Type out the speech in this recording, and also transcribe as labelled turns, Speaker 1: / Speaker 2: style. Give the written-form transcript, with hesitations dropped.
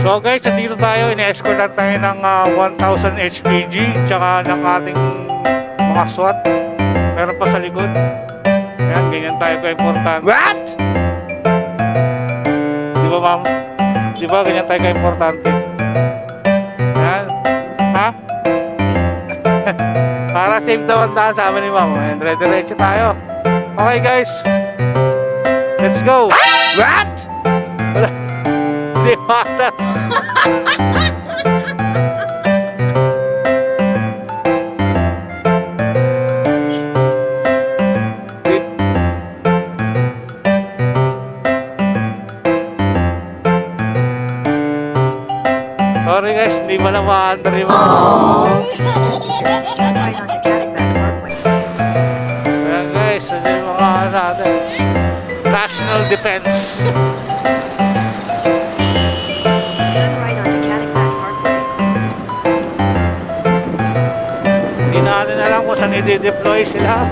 Speaker 1: So guys, nandito tayo, ina-escort lang tayo ng 1,000 HPG tsaka ng ating mga SWAT. Meron pa sa likod. Ayan, ganyan tayo ka-importante.
Speaker 2: What?
Speaker 1: Di ba ma'am? Di ba ganyan tayo ka-importante? Ayan. Ha? Para save daw ang daan, sabi ni ma'am. Ayan, dire-diretso tayo. Okay guys. Let's go.
Speaker 2: What?
Speaker 1: Wala. Di ba? Sorry guys, hindi mo na ma-under yung Ayan guys, hindi yung mga natin. National Defense. Hindi natin alam kung saan i-deploy sila.